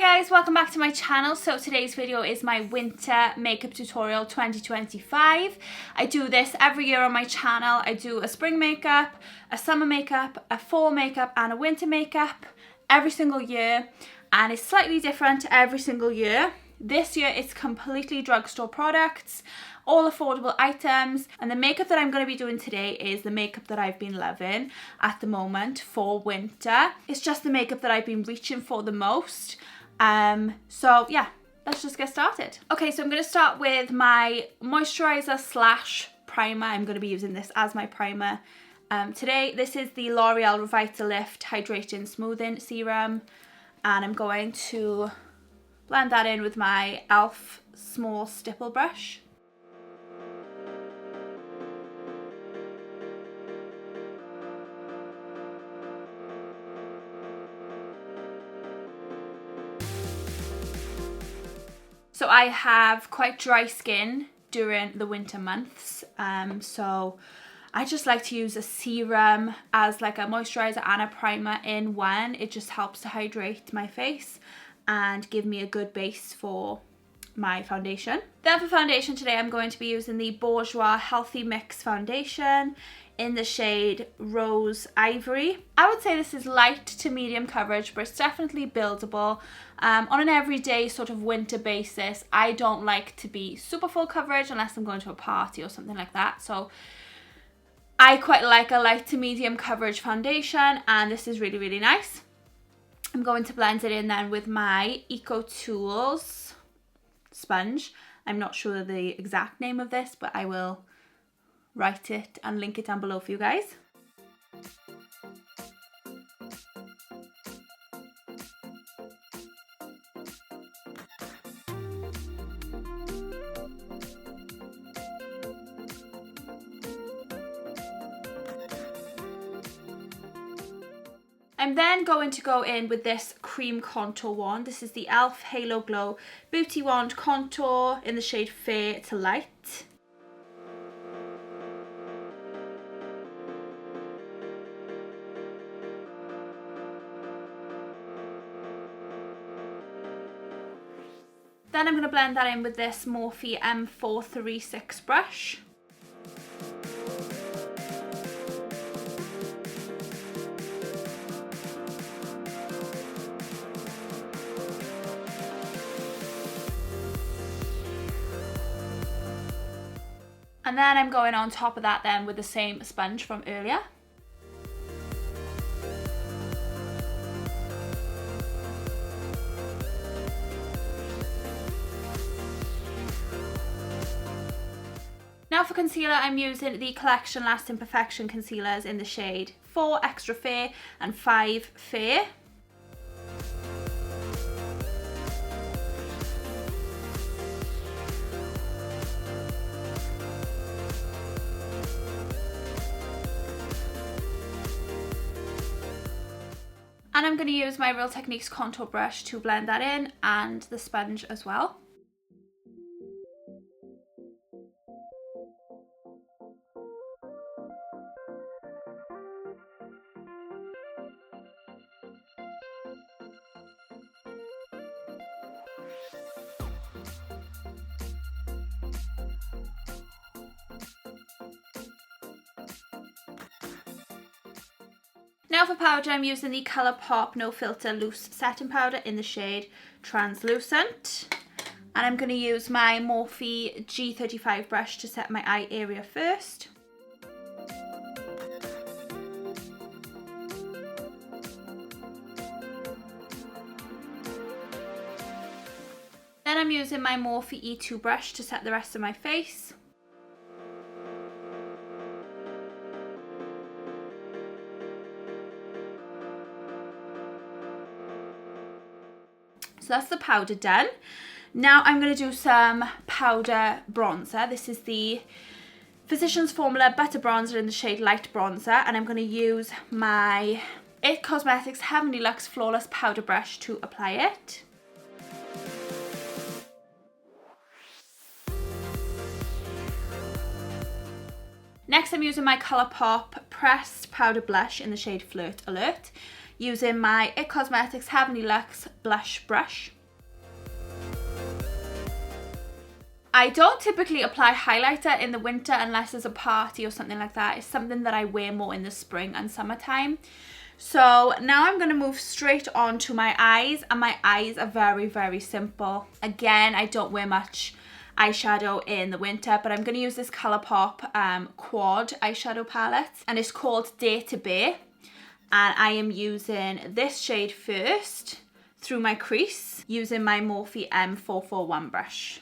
Hey guys, welcome back to my channel. So today's video is my winter makeup tutorial 2025. I do this every year on my channel. I do a spring makeup, a summer makeup, a fall makeup and a winter makeup every single year, and it's slightly different every single year. This year it's completely drugstore products, all affordable items, and the makeup that I'm going to be doing today is the makeup that I've been loving at the moment for winter. It's just the makeup that I've been reaching for the most. So yeah, let's just get started. Okay, so I'm going to start with my moisturizer slash primer. I'm going to be using this as my primer today. This is the L'Oreal Revitalift Hydrating Smoothing Serum, and I'm going to blend that in with my e.l.f. small stipple brush. So I have quite dry skin during the winter months, so I just like to use a serum as like a moisturizer and a primer in one. It just helps to hydrate my face and give me a good base for my foundation. Then for foundation today, I'm going to be using the Bourjois Healthy Mix Foundation in the shade Rose Ivory. I would say this is light to medium coverage, but it's definitely buildable. On an everyday sort of winter basis, I don't like to be super full coverage unless I'm going to a party or something like that. So I quite like a light to medium coverage foundation, and this is really, really nice. I'm going to blend it in then with my Ecotools sponge. I'm not sure the exact name of this, but I will write it and link it down below for you guys. I'm then going to go in with this cream contour wand. This is the e.l.f. Halo Glow Beauty Wand Contour in the shade Fair to Light. Then I'm going to blend that in with this Morphe M436 brush. And then I'm going on top of that then with the same sponge from earlier. Now for concealer, I'm using the Collection Lasting Perfection concealers in the shade 4 Extra Fair and 5 Fair. And I'm going to use my Real Techniques contour brush to blend that in, and the sponge as well. Now for powder, I'm using the Colourpop No Filter Loose Setting Powder in the shade Translucent. And I'm going to use my Morphe G35 brush to set my eye area first. Then I'm using my Morphe E2 brush to set the rest of my face. So that's the powder done. Now I'm going to do some powder bronzer. This is the Physicians Formula Butter Bronzer in the shade Light Bronzer, and I'm going to use my It Cosmetics Heavenly Luxe Flawless Powder Brush to apply it. Next I'm using my Colourpop Pressed Powder Blush in the shade Flirt Alert. using my It Cosmetics Heavenly Luxe Blush Brush. I don't typically apply highlighter in the winter unless there's a party or something like that. It's something that I wear more in the spring and summertime. So now I'm going to move straight on to my eyes, and my eyes are very, very simple. Again, I don't wear much eyeshadow in the winter, but I'm going to use this Colourpop quad eyeshadow palette, and it's called Day to Bay, and I am using this shade first through my crease using my Morphe M441 brush.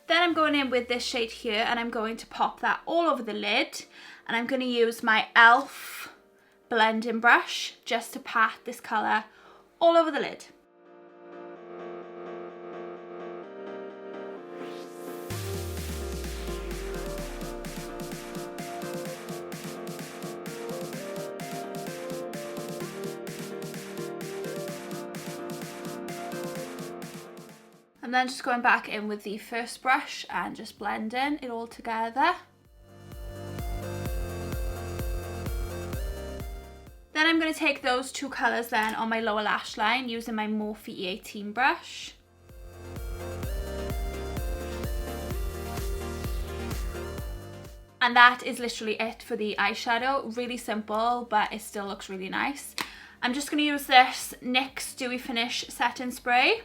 Then I'm going in with this shade here, and I'm going to pop that all over the lid, and I'm going to use my e.l.f. blending brush just to pat this colour all over the lid. And then just going back in with the first brush and just blending it all together. Then I'm going to take those two colours then on my lower lash line using my Morphe E18 brush. And that is literally it for the eyeshadow. Really simple, but it still looks really nice. I'm just going to use this NYX Dewy Finish Setting Spray.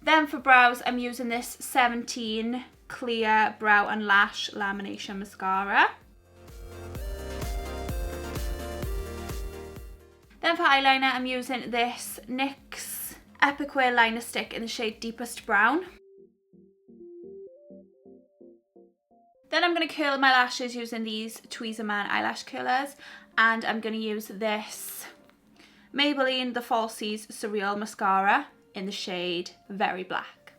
Then for brows, I'm using this 17 Clear Brow and Lash Lamination Mascara. Then for eyeliner, I'm using this NYX Epic Wear Liner Stick in the shade Deepest Brown. Then I'm going to curl my lashes using these Tweezerman eyelash curlers, and I'm going to use this Maybelline The Falsies Surreal Mascara in the shade Very Black.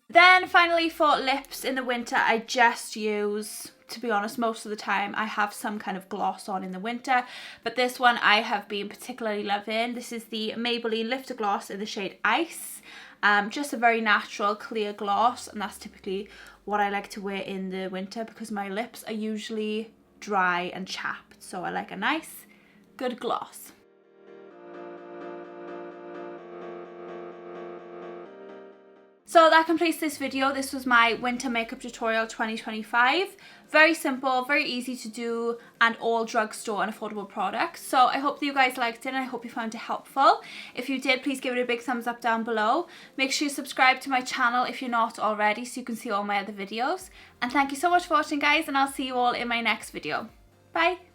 Then finally for lips in the winter, I just use, to be honest, most of the time I have some kind of gloss on in the winter, but this one I have been particularly loving. This is the Maybelline Lifter Gloss in the shade Ice. Just a very natural clear gloss, and that's typically what I like to wear in the winter because my lips are usually dry and chapped, so I like a nice good gloss. So that completes this video. This was my winter makeup tutorial 2025. Very simple, very easy to do, and all drugstore and affordable products. So I hope that you guys liked it, and I hope you found it helpful. If you did, please give it a big thumbs up down below. Make sure you subscribe to my channel if you're not already so you can see all my other videos. And thank you so much for watching, guys, and I'll see you all in my next video. Bye!